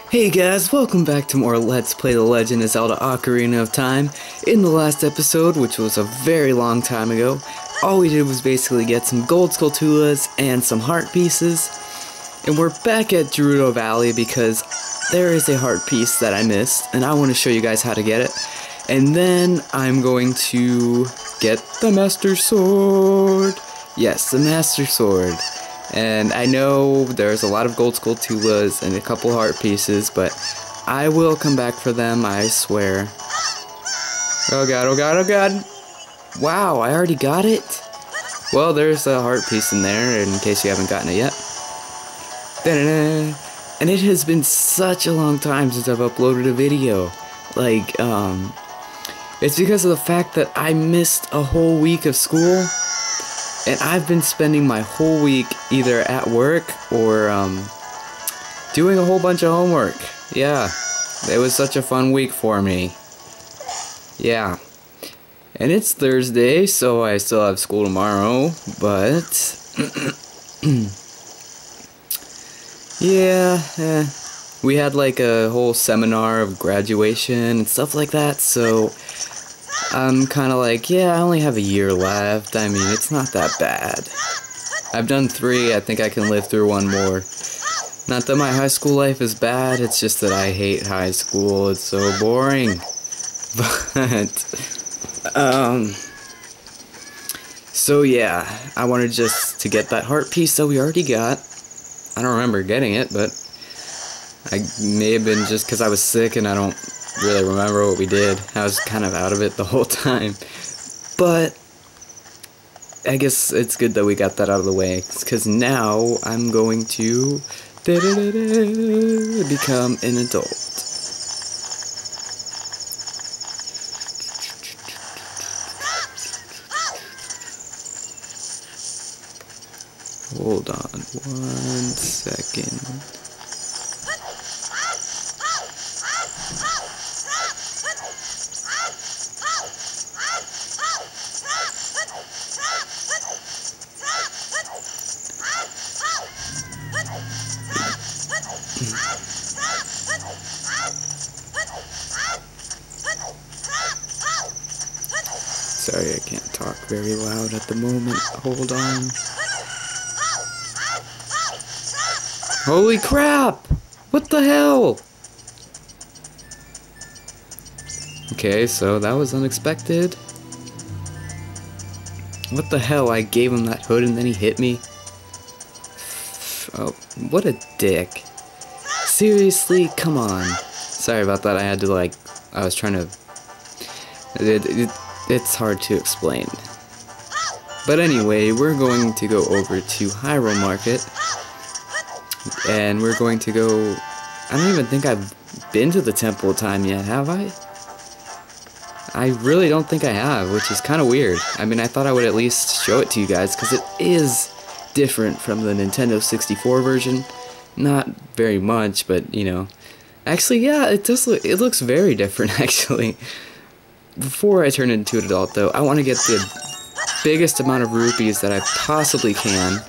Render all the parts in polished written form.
Hey guys, welcome back to more Let's Play The Legend of Zelda Ocarina of Time. In the last episode, which was a very long time ago, all we did was basically get some gold skulltulas and some heart pieces. And we're back at Gerudo Valley because there is a heart piece that I missed, and I want to show you guys how to get it. And then I'm going to get the Master Sword. Yes, the Master Sword. And I know there's a lot of gold skulltulas and a couple heart pieces, but I will come back for them, I swear. Oh god, oh god, oh god! Wow, I already got it? Well, there's a heart piece in there, in case you haven't gotten it yet. Da-da-da. And it has been such a long time since I've uploaded a video. Like, it's because of the fact that I missed a whole week of school. And I've been spending my whole week either at work or doing a whole bunch of homework. Yeah, it was such a fun week for me. Yeah. And it's Thursday, so I still have school tomorrow, but yeah, we had like a whole seminar of graduation and stuff like that, so I'm kind of like, yeah, I only have a year left. I mean, it's not that bad. I've done 3, I think I can live through 1 more. Not that my high school life is bad, it's just that I hate high school. It's so boring. But, so yeah, I wanted just to get that heart piece that we already got. I don't remember getting it, but I may have been just because I was sick and I don't really remember what we did. I was kind of out of it the whole time. But I guess it's good that we got that out of the way, because now I'm going to become an adult. Hold on 1 second. Sorry, I can't talk very loud at the moment. Hold on. Holy crap! What the hell? Okay, so that was unexpected. What the hell? I gave him that hood and then he hit me? Oh, what a dick. Seriously? Come on. Sorry about that. I had to, like, I was trying to... It's hard to explain. But anyway, we're going to go over to Hyrule Market. And we're going to go... I don't even think I've been to the Temple of Time yet, have I? I really don't think I have, which is kind of weird. I mean, I thought I would at least show it to you guys, because it is different from the Nintendo 64 version. Not very much, but, you know. Actually, yeah, it does look... It looks very different, actually. Before I turn into an adult, though, I want to get the biggest amount of rupees that I possibly can,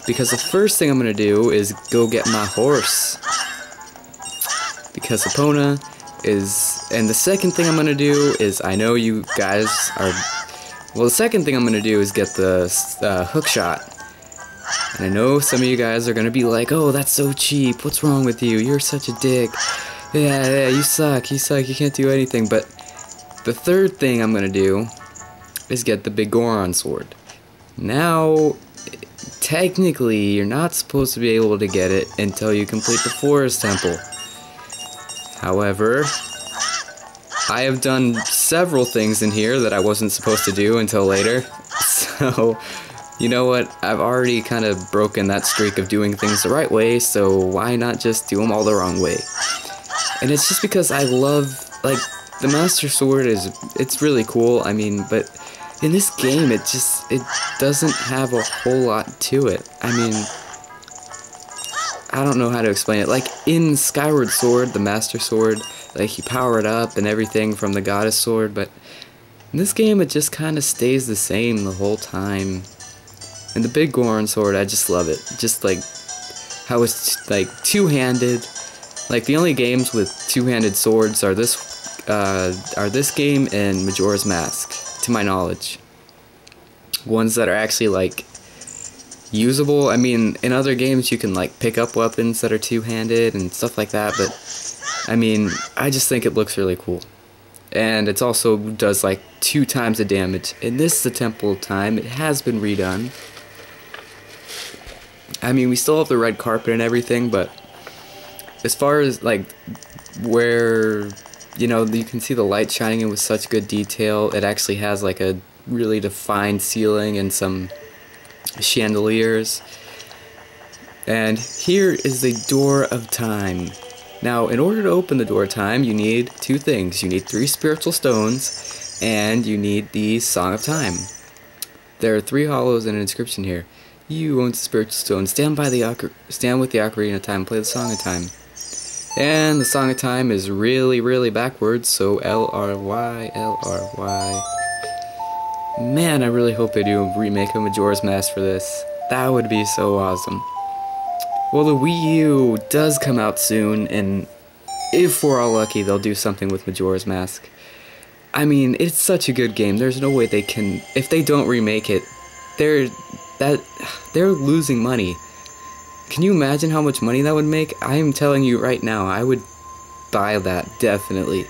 because the first thing I'm going to do is go get my horse, because Epona is, and the second thing I'm going to do is, I know you guys are, well, the second thing I'm going to do is get the hook shot, and I know some of you guys are going to be like, oh, that's so cheap, what's wrong with you, you're such a dick, yeah, you suck, you can't do anything, but the third thing I'm gonna do is get the big Goron sword. Now, technically, you're not supposed to be able to get it until you complete the Forest Temple. However, I have done several things in here that I wasn't supposed to do until later. So, you know what? I've already kind of broken that streak of doing things the right way, so why not just do them all the wrong way? And it's just because I love, like, the Master Sword it's really cool, I mean, but in this game, it doesn't have a whole lot to it. I mean, I don't know how to explain it. Like, in Skyward Sword, the Master Sword, like, you power it up and everything from the Goddess Sword, but in this game, it just kind of stays the same the whole time. And the big Goron sword, I just love it. Just, like, how it's, like, two-handed, Like, the only games with two-handed swords are this game and Majora's Mask, to my knowledge. Ones that are actually, like, usable. I mean, in other games you can, like, pick up weapons that are two-handed and stuff like that, but, I mean, I just think it looks really cool. And it also does, like, 2 times the damage. And this is the Temple of Time. It has been redone. I mean, we still have the red carpet and everything, but as far as, like, where, you know, you can see the light shining in with such good detail, it actually has, like, a really defined ceiling and some chandeliers. And here is the Door of Time. Now, in order to open the Door of Time, you need 2 things. You need 3 spiritual stones, and you need the Song of Time. There are 3 hollows and an inscription here. You own the spiritual stone. Stand with the Ocarina of Time. Play the Song of Time. And the Song of Time is really, really backwards, so L-R-Y, L-R-Y. Man, I really hope they do a remake of Majora's Mask for this. That would be so awesome. Well, the Wii U does come out soon, and if we're all lucky, they'll do something with Majora's Mask. I mean, it's such a good game. There's no way they can. If they don't remake it, they're losing money. Can you imagine how much money that would make? I am telling you right now, I would buy that, definitely.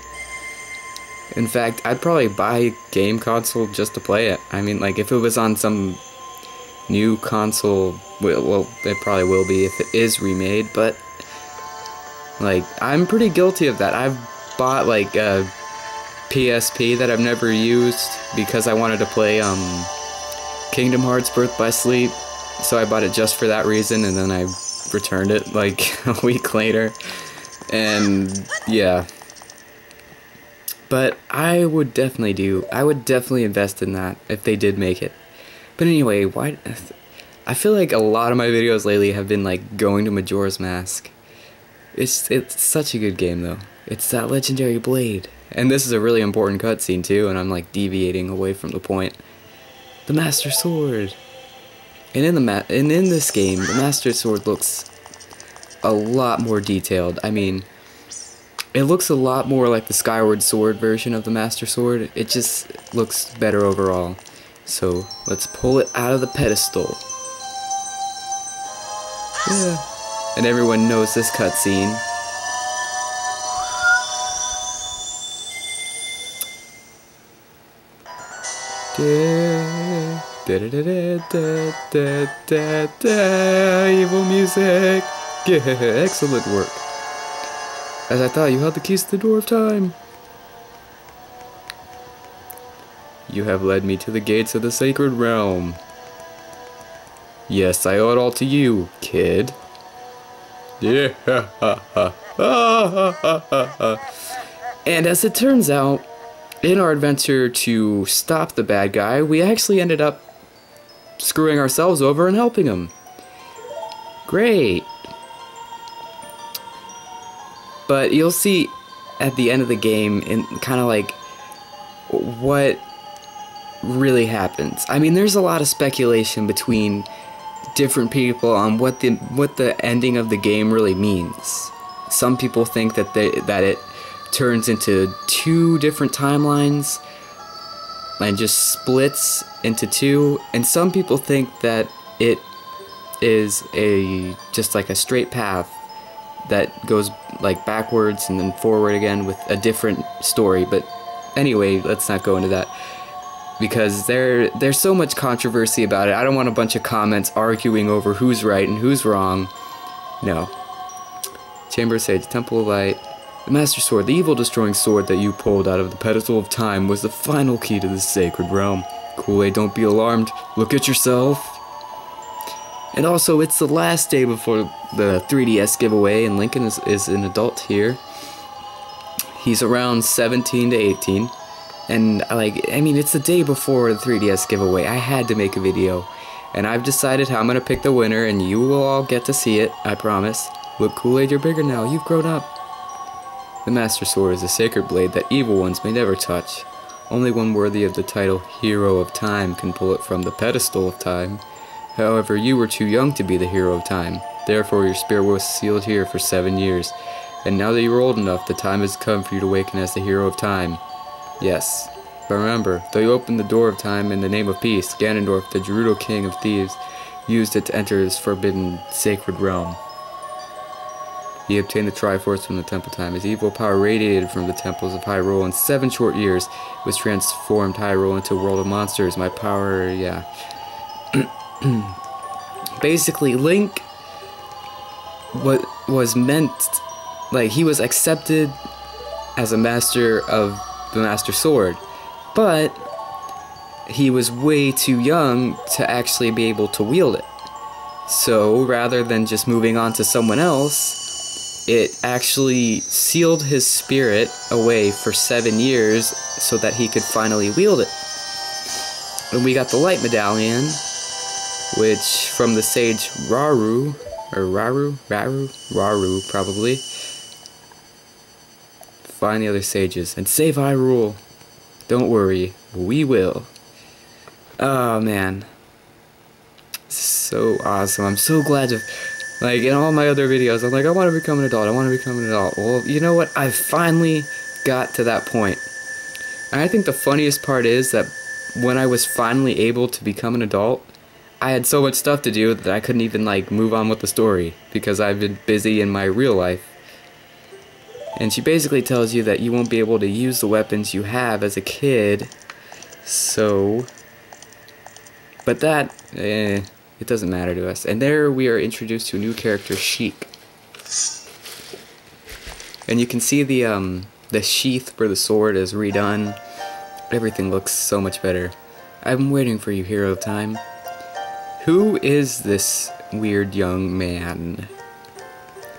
In fact, I'd probably buy a game console just to play it. I mean, like, if it was on some new console, well, it probably will be if it is remade, but, like, I'm pretty guilty of that. I've bought, like, a PSP that I've never used because I wanted to play, Kingdom Hearts Birth by Sleep, so I bought it just for that reason, and then I returned it, like, a week later, and, yeah. But I would definitely invest in that if they did make it. But anyway, I feel like a lot of my videos lately have been, like, going to Majora's Mask. It's such a good game, though. It's that legendary blade. And this is a really important cutscene, too, and I'm, like, deviating away from the point. The Master Sword. And in this game, the Master Sword looks a lot more detailed. I mean, it looks a lot more like the Skyward Sword version of the Master Sword. It just looks better overall. So, let's pull it out of the pedestal. Yeah. And everyone knows this cutscene. Evil music. Yeah, excellent work. As I thought, you held the keys to the Door of Time. You have led me to the gates of the sacred realm. Yes, I owe it all to you, kid. Yeah. And as it turns out, in our adventure to stop the bad guy, we actually ended up screwing ourselves over and helping him. Great. But you'll see at the end of the game, in kind of like what really happens. I mean, there's a lot of speculation between different people on what the ending of the game really means. Some people think that it turns into 2 different timelines and just splits into 2, and some people think that it is just like a straight path that goes like backwards and then forward again with a different story. But anyway, let's not go into that because there's so much controversy about it. I don't want a bunch of comments arguing over who's right and who's wrong. No. Chamber of Sage, Temple of Light. The Master Sword, the evil-destroying sword that you pulled out of the pedestal of time, was the final key to the sacred realm. Kool-Aid, don't be alarmed. Look at yourself. And also, it's the last day before the 3DS giveaway, and Lincoln is an adult here. He's around 17 to 18. And, I mean, it's the day before the 3DS giveaway. I had to make a video. And I've decided how I'm going to pick the winner, and you will all get to see it, I promise. Look, Kool-Aid, you're bigger now. You've grown up. The Master Sword is a sacred blade that evil ones may never touch. Only one worthy of the title Hero of Time can pull it from the pedestal of time. However, you were too young to be the Hero of Time. Therefore, your spirit was sealed here for 7 years. And now that you're old enough, the time has come for you to awaken as the hero of time. Yes. But remember, though you opened the door of time in the name of peace, Ganondorf, the Gerudo King of Thieves, used it to enter his forbidden sacred realm. He obtained the Triforce from the Temple of Time. His evil power radiated from the temples of Hyrule. In 7 short years, it was transformed Hyrule into a world of monsters. My power, yeah. Basically, Link was meant, like, he was accepted as a master of the Master Sword, but he was way too young to actually be able to wield it. So, rather than just moving on to someone else, it actually sealed his spirit away for 7 years so that he could finally wield it. And we got the Light Medallion, which from the sage Raru, or Raru probably. Find the other sages and save Hyrule. Don't worry, we will. Oh man, so awesome! I'm so glad to, like, in all my other videos, I'm like, I want to become an adult. I want to become an adult. Well, you know what? I finally got to that point. And I think the funniest part is that when I was finally able to become an adult, I had so much stuff to do that I couldn't even, like, move on with the story because I've been busy in my real life. And she basically tells you that you won't be able to use the weapons you have as a kid. So, but that, it doesn't matter to us. And there we are introduced to a new character, Sheik. And you can see the sheath for the sword is redone. Everything looks so much better. I'm waiting for you, hero of time. Who is this weird young man?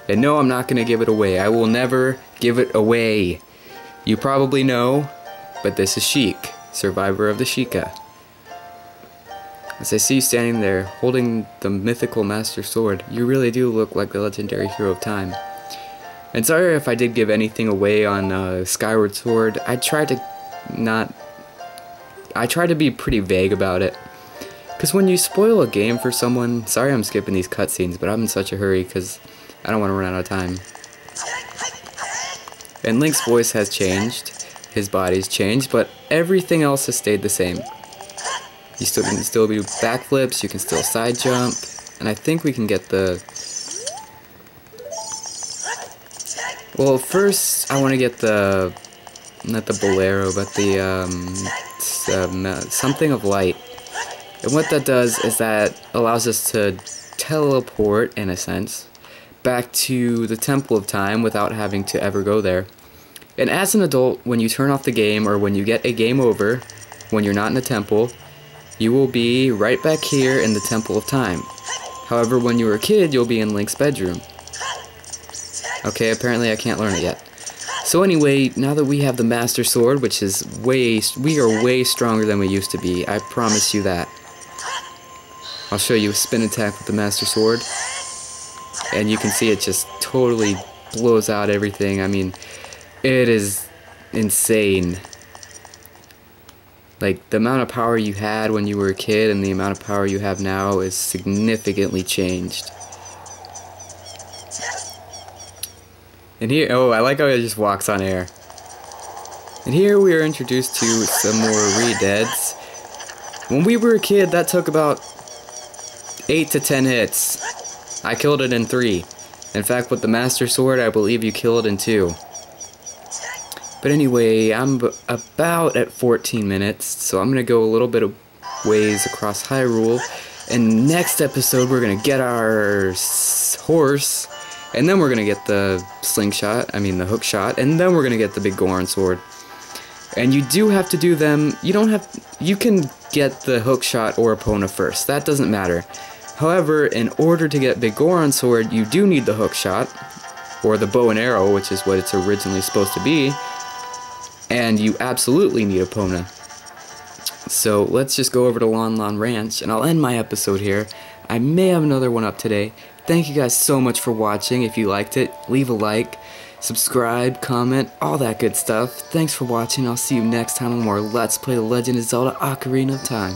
And no, I'm not going to give it away. I will never give it away. You probably know, but this is Sheik, survivor of the Sheikah. As I see you standing there, holding the mythical Master Sword, you really do look like the legendary hero of time. And sorry if I did give anything away on Skyward Sword. I tried to be pretty vague about it. Because when you spoil a game for someone, sorry I'm skipping these cutscenes, but I'm in such a hurry because I don't want to run out of time. And Link's voice has changed, his body's changed, but everything else has stayed the same. You can still do backflips, you can still side jump, and I think we can get the... Well, first I want to get the... not the Bolero, but the something of light. And what that does is that allows us to teleport, in a sense, back to the Temple of Time without having to ever go there. And as an adult, when you turn off the game, or when you get a game over, when you're not in the temple, you will be right back here in the Temple of Time. However, when you were a kid, you'll be in Link's bedroom. Okay, apparently I can't learn it yet. So anyway, now that we have the Master Sword, which is we are way stronger than we used to be, I promise you that. I'll show you a spin attack with the Master Sword. And you can see it just totally blows out everything. I mean, it is insane. Like, the amount of power you had when you were a kid and the amount of power you have now is significantly changed. And here, oh, I like how it just walks on air. And here we are introduced to some more re-deads. When we were a kid, that took about 8 to 10 hits. I killed it in 3. In fact, with the Master Sword, I believe you kill it in 2. But anyway, I'm about at 14 minutes, so I'm going to go a little bit of ways across Hyrule. And next episode, we're going to get our horse, and then we're going to get the slingshot, the hook shot, and then we're going to get the big Goron sword. And you do have to do them, you can get the hook shot or Epona first, that doesn't matter. However, in order to get big Goron sword, you do need the hook shot, or the bow and arrow, which is what it's originally supposed to be. And you absolutely need Epona. So let's just go over to Lon Lon Ranch, and I'll end my episode here. I may have another one up today. Thank you guys so much for watching. If you liked it, leave a like, subscribe, comment, all that good stuff. Thanks for watching. I'll see you next time on more Let's Play The Legend of Zelda Ocarina of Time.